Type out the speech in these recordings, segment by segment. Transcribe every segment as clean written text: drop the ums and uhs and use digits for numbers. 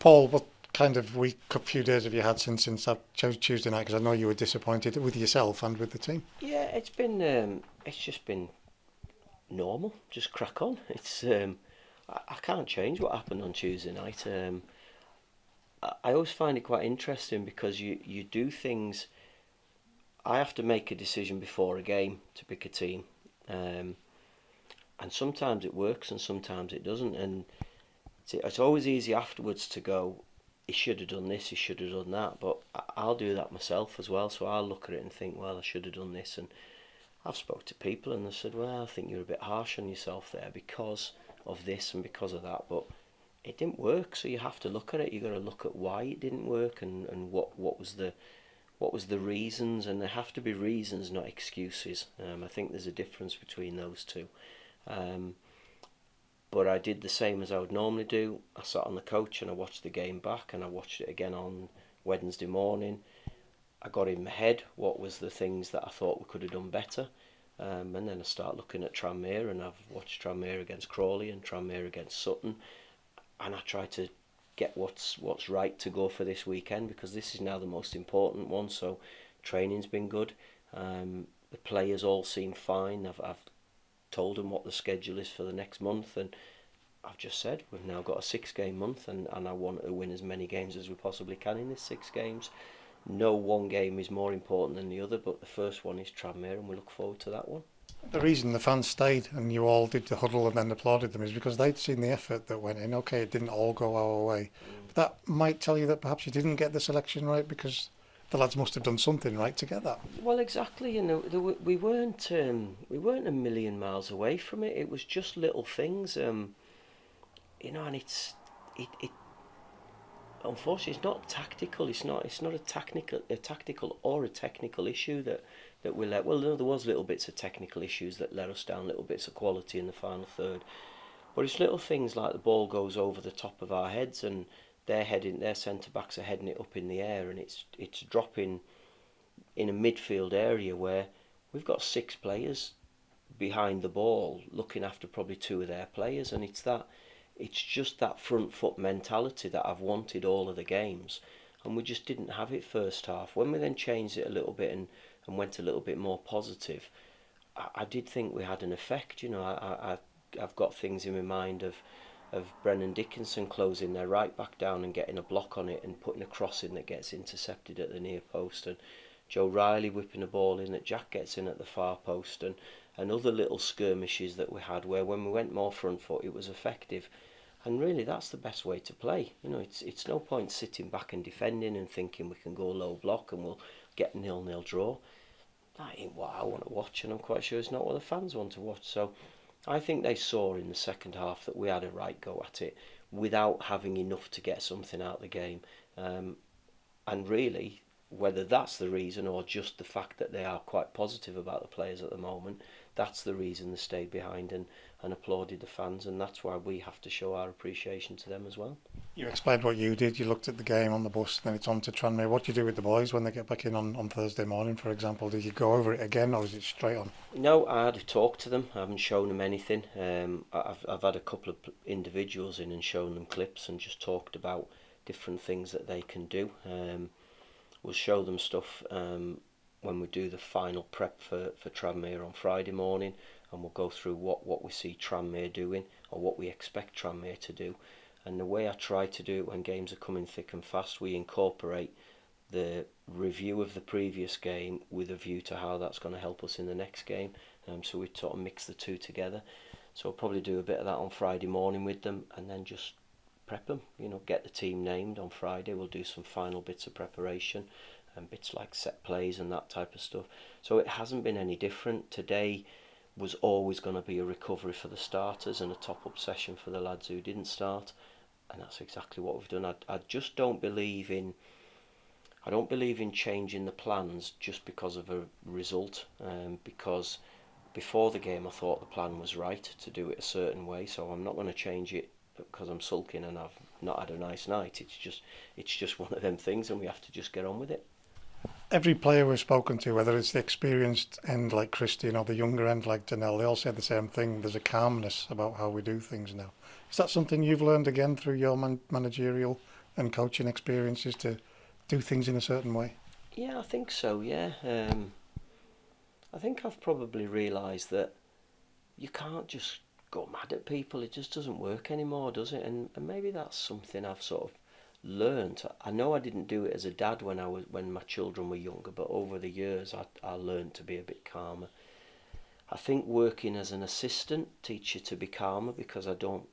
Paul, what kind of week, a few days have you had since that Tuesday night? Because I know you were disappointed with yourself and with the team. Yeah, it's just been normal. Just crack on. I can't change what happened on Tuesday night. I always find it quite interesting because you do things. I have to make a decision before a game to pick a team, um, and sometimes it works and sometimes it doesn't. And it's always easy afterwards to go, he should have done this, he should have done that. But I'll do that myself as well. So I'll look at it and think, well, I should have done this. And I've spoke to people and they said, well, I think you're a bit harsh on yourself there because of this and because of that. But it didn't work, so you have to look at it. You've got to look at why it didn't work and what was the reasons, and there have to be reasons, not excuses. I think there's a difference between those two. Um, but I did the same as I would normally do. I sat on the couch and I watched the game back, and I watched it again on Wednesday morning. I got in my head what was the things that I thought we could have done better. And then I start looking at Tranmere, and I've watched Tranmere against Crawley and Tranmere against Sutton, and I try to get what's right to go for this weekend, because this is now the most important one. So training's been good. The players all seem fine. I've told them what the schedule is for the next month, and I've just said we've now got a 6 game month, and I want to win as many games as we possibly can in this 6 games. No one game is more important than the other, but the first one is Tranmere, and we look forward to that one. The reason the fans stayed and you all did the huddle and then applauded them is because they'd seen the effort that went in. Okay, it didn't all go our way, but that might tell you that perhaps you didn't get the selection right because the lads must have done something right to get that. Well, exactly. We weren't a million miles away from it. It was just little things, and it unfortunately it's not tactical. It's not a tactical or a technical issue that we let. Well, no, there was little bits of technical issues that let us down, little bits of quality in the final third. But it's little things like the ball goes over the top of our heads, and their centre backs are heading it up in the air, and it's dropping in a midfield area where we've got 6 players behind the ball looking after probably 2 of their players, and it's just that front foot mentality that I've wanted all of the games, and we just didn't have it first half. When we then changed it a little bit and went a little bit more positive, I did think we had an effect. I've got things in my mind of Brennan Dickinson closing their right back down and getting a block on it and putting a cross in that gets intercepted at the near post, and Joe Riley whipping a ball in that Jack gets in at the far post, and other little skirmishes that we had where when we went more front foot it was effective. And really that's the best way to play. It's no point sitting back and defending and thinking we can go low block and we'll get 0-0 draw. That ain't what I want to watch, and I'm quite sure it's not what the fans want to watch. So I think they saw in the second half that we had a right go at it without having enough to get something out of the game. And really, whether that's the reason or just the fact that they are quite positive about the players at the moment, that's the reason they stayed behind and applauded the fans, and that's why we have to show our appreciation to them as well. You explained what you did. You looked at the game on the bus, then it's on to Tranmere. What do you do with the boys when they get back in on Thursday morning, for example? Did you go over it again, or is it straight on? No, I had a talk to them. I haven't shown them anything. I've had a couple of individuals in and shown them clips and just talked about different things that they can do. We'll show them stuff when we do the final prep for Tranmere on Friday morning, and we'll go through what we see Tranmere doing or what we expect Tranmere to do. And the way I try to do it when games are coming thick and fast, we incorporate the review of the previous game with a view to how that's going to help us in the next game. So we sort of mix the two together. So I'll probably do a bit of that on Friday morning with them, and then just prep them. Get the team named on Friday. We'll do some final bits of preparation and bits like set plays and that type of stuff. So it hasn't been any different. Today was always going to be a recovery for the starters and a top-up session for the lads who didn't start, and that's exactly what we've done. I just don't believe in changing the plans just because of a result, because before the game I thought the plan was right to do it a certain way, so I'm not going to change it because I'm sulking and I've not had a nice night. It's just one of them things, and we have to just get on with it. Every player we've spoken to, whether it's the experienced end like Christian or the younger end like Danelle, they all say the same thing. There's a calmness about how we do things now. Is that something you've learned again through your managerial and coaching experiences to do things in a certain way? Yeah, I think so. Yeah, I think I've probably realised that you can't just go mad at people. It just doesn't work anymore, does it? And maybe that's something I've sort of learned. I know I didn't do it as a dad when my children were younger, but over the years I learned to be a bit calmer. I think working as an assistant teaches you to be calmer because I don't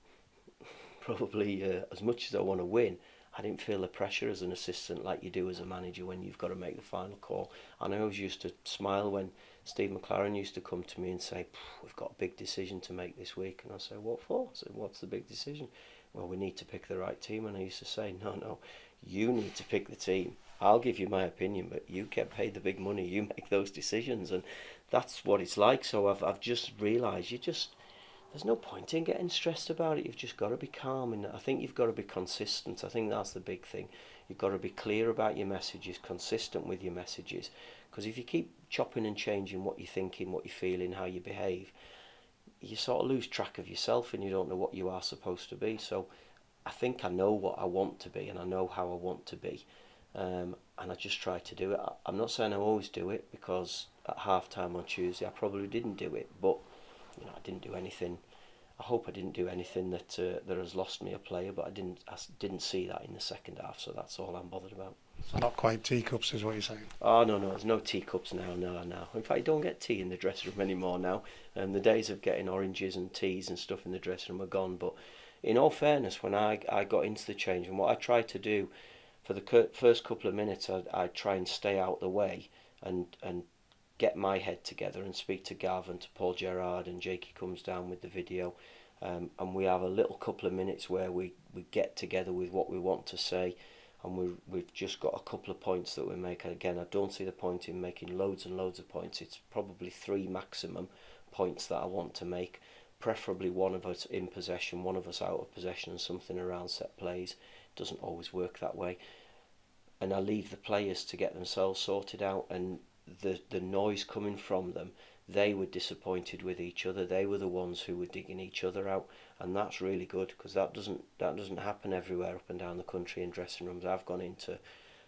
probably as much as I want to win. I didn't feel the pressure as an assistant like you do as a manager when you've got to make the final call. And I always used to smile when Steve McLaren used to come to me and say, "We've got a big decision to make this week." And I say, "What for?" I said, "What's the big decision?" "Well, we need to pick the right team." And I used to say, "No, you need to pick the team. I'll give you my opinion, but you get paid the big money. You make those decisions." And that's what it's like. So I've just realised there's no point in getting stressed about it. You've just got to be calm, and I think you've got to be consistent. I think that's the big thing. You've got to be clear about your messages, consistent with your messages, because if you keep chopping and changing what you're thinking, what you're feeling, how you behave, you sort of lose track of yourself and you don't know what you are supposed to be. So I think I know what I want to be and I know how I want to be, and I just try to do it. I'm not saying I always do it, because at half time on Tuesday I probably didn't do it, but I didn't do anything. I hope I didn't do anything that has lost me a player, but I didn't see that in the second half, so that's all I'm bothered about. So not quite teacups is what you're saying? Oh, no, there's no teacups now, no. In fact, you don't get tea in the dressing room anymore now. The days of getting oranges and teas and stuff in the dressing room are gone. But in all fairness, when I got into the change room, what I tried to do for the first couple of minutes, I try and stay out the way and get my head together and speak to Gav and to Paul Gerrard, and Jakey comes down with the video, and we have a little couple of minutes where we get together with what we want to say, and we've just got a couple of points that we make. And again, I don't see the point in making loads and loads of points. It's probably 3 maximum points that I want to make, preferably one of us in possession, one of us out of possession, and something around set plays. It doesn't always work that way, and I leave the players to get themselves sorted out. And the noise coming from them, they were disappointed with each other. They were the ones who were digging each other out, and that's really good, because that doesn't happen everywhere up and down the country in dressing rooms. I've gone into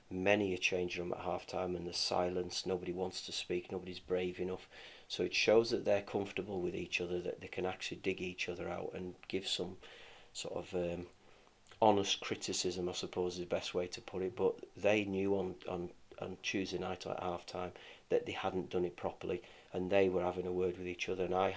many a change room at half time and there's silence, nobody wants to speak, nobody's brave enough. So it shows that they're comfortable with each other, that they can actually dig each other out and give some sort of honest criticism, I suppose is the best way to put it. But they knew on Tuesday night at half time that they hadn't done it properly, and they were having a word with each other, and I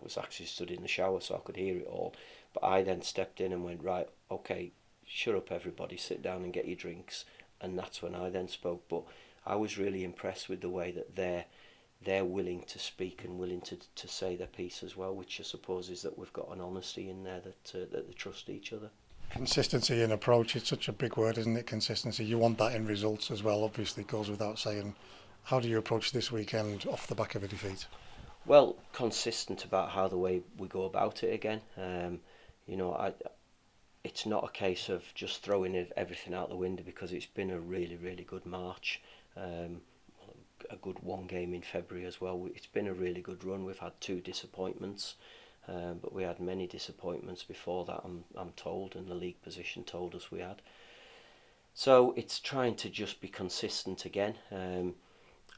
was actually stood in the shower so I could hear it all, but I then stepped in and went, "Right, okay, shut up everybody, sit down and get your drinks," and that's when I then spoke. But I was really impressed with the way that they're willing to speak and willing to say their piece as well, which I suppose is that we've got an honesty in there, that they trust each other. Consistency in approach, it's such a big word, isn't it? Consistency. You want that in results as well, obviously, it goes without saying. How do you approach this weekend off the back of a defeat? Well, consistent about how the way we go about it again. It's not a case of just throwing everything out the window, because it's been a really, really good March. A good one game in February as well. It's been a really good run. We've had 2 disappointments, but we had many disappointments before that, I'm told, and the league position told us we had. So it's trying to just be consistent again.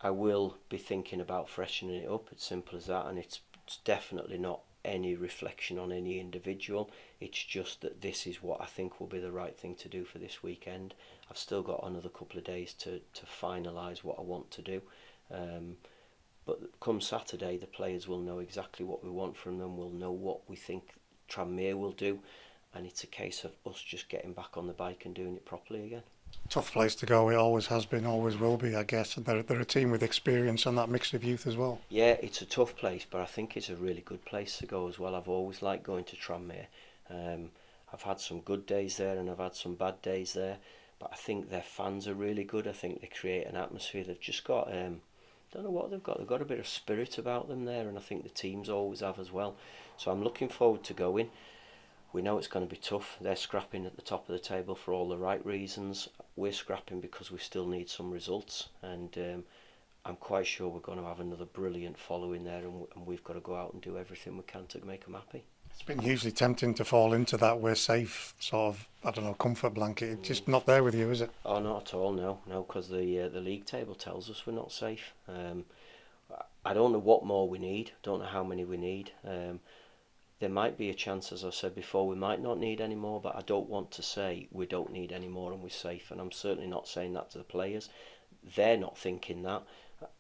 I will be thinking about freshening it up. It's simple as that, and it's definitely not any reflection on any individual. It's just that this is what I think will be the right thing to do for this weekend. I've still got another couple of days to finalise what I want to do. But come Saturday, the players will know exactly what we want from them. We'll know what we think Tranmere will do, and it's a case of us just getting back on the bike and doing it properly again. Tough place to go, it always has been, always will be, I guess. And they're a team with experience and that mix of youth as well. Yeah, it's a tough place, but I think it's a really good place to go as well. I've always liked going to Tranmere. I've had some good days there and I've had some bad days there, but I think their fans are really good. I think they create an atmosphere. They've just got, don't know what they've got. They've got a bit of spirit about them there, and I think the teams always have as well. So I'm looking forward to going. We know it's going to be tough. They're scrapping at the top of the table for all the right reasons. We're scrapping because we still need some results, and I'm quite sure we're going to have another brilliant following there, and we've got to go out and do everything we can to make them happy. It's been hugely tempting to fall into that we're safe sort of, I don't know, comfort blanket. It's just not there with you, is it? Oh, not at all. No, no, because the league table tells us we're not safe. I don't know what more we need. Don't know how many we need. There might be a chance, as I said before, we might not need any more, but I don't want to say we don't need any more and we're safe. And I'm certainly not saying that to the players. They're not thinking that,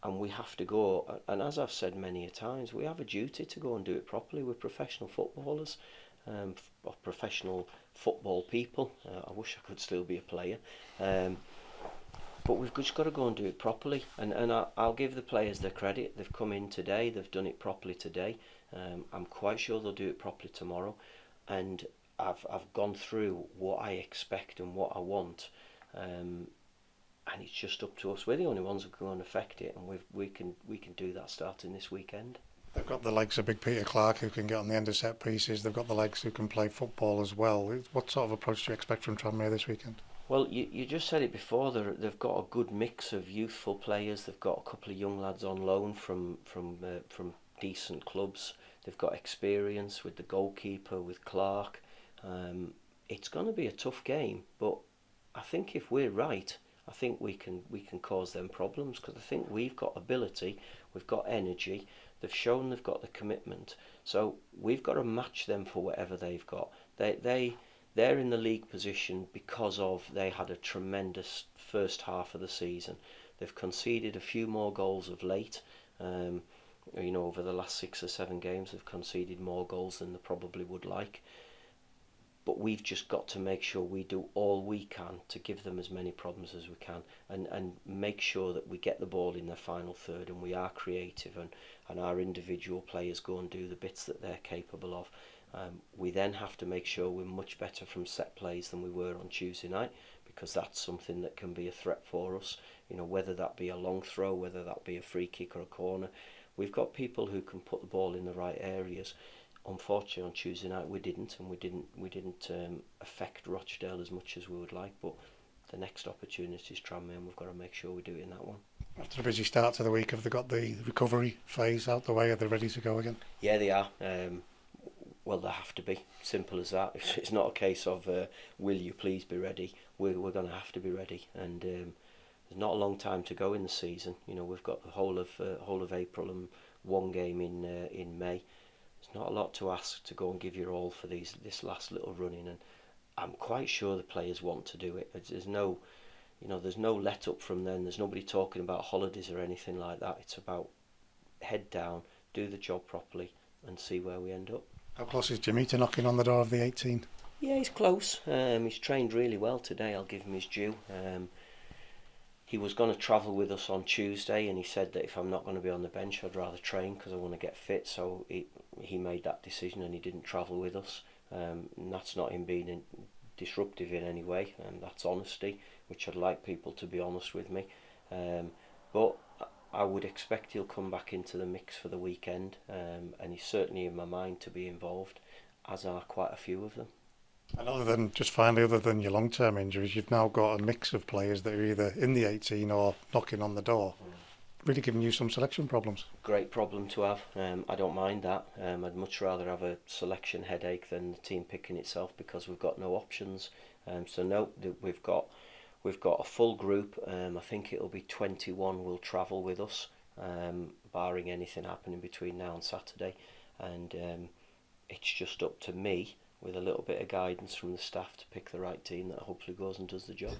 and we have to go. And as I've said many a times, we have a duty to go and do it properly. We're professional footballers, or professional football people. I wish I could still be a player. But we've just got to go and do it properly. And I'll give the players their credit. They've come in today. They've done it properly today. I'm quite sure they'll do it properly tomorrow. And I've gone through what I expect and what I want. And it's just up to us. We're the only ones who can go and affect it, and we can do that starting this weekend. They've got the likes of Big Peter Clark who can get on the end of set pieces. They've got the likes who can play football as well. What sort of approach do you expect from Tranmere this weekend? Well, you just said it before. They've got a good mix of youthful players. They've got a couple of young lads on loan from decent clubs. They've got experience with the goalkeeper, with Clark. It's going to be a tough game, but I think if we're right, I think we can cause them problems, because I think we've got ability, we've got energy. They've shown they've got the commitment, so we've got to match them for whatever they've got. They're in the league position because of they had a tremendous first half of the season. They've conceded a few more goals of late. Over the last 6 or 7 games, they've conceded more goals than they probably would like. But we've just got to make sure we do all we can to give them as many problems as we can, and make sure that we get the ball in the final third and we are creative, and our individual players go and do the bits that they're capable of. We then have to make sure we're much better from set plays than we were on Tuesday night, because that's something that can be a threat for us. Whether that be a long throw, whether that be a free kick or a corner. We've got people who can put the ball in the right areas. Unfortunately, on Tuesday night we didn't affect Rochdale as much as we would like. But the next opportunity is Tranmere, and we've got to make sure we do it in that one. After a busy start to the week, have they got the recovery phase out the way? Are they ready to go again? Yeah, they are. Well, they have to be. Simple as that. It's not a case of will you please be ready. We're going to have to be ready, and there's not a long time to go in the season. We've got the whole of April and one game in May. It's not a lot to ask to go and give your all for this last little run in, and I'm quite sure the players want to do it. There's no let up from them. There's nobody talking about holidays or anything like that. It's about head down, do the job properly, and see where we end up. How close is Jimmy to knocking on the door of the 18? Yeah, he's close. He's trained really well today. I'll give him his due. He was going to travel with us on Tuesday, and he said that if I'm not going to be on the bench, I'd rather train because I want to get fit. So he made that decision, and he didn't travel with us. And that's not him being disruptive in any way, and that's honesty, which I'd like people to be honest with me. But I would expect he'll come back into the mix for the weekend, and he's certainly in my mind to be involved, as are quite a few of them. And other than your long-term injuries, you've now got a mix of players that are either in the 18 or knocking on the door, really giving you some selection problems. Great problem to have. I don't mind that. I'd much rather have a selection headache than the team picking itself, because we've got no options. We've got a full group. I think it'll be 21 will travel with us, barring anything happening between now and Saturday. And it's just up to me, with a little bit of guidance from the staff, to pick the right team that hopefully goes and does the job.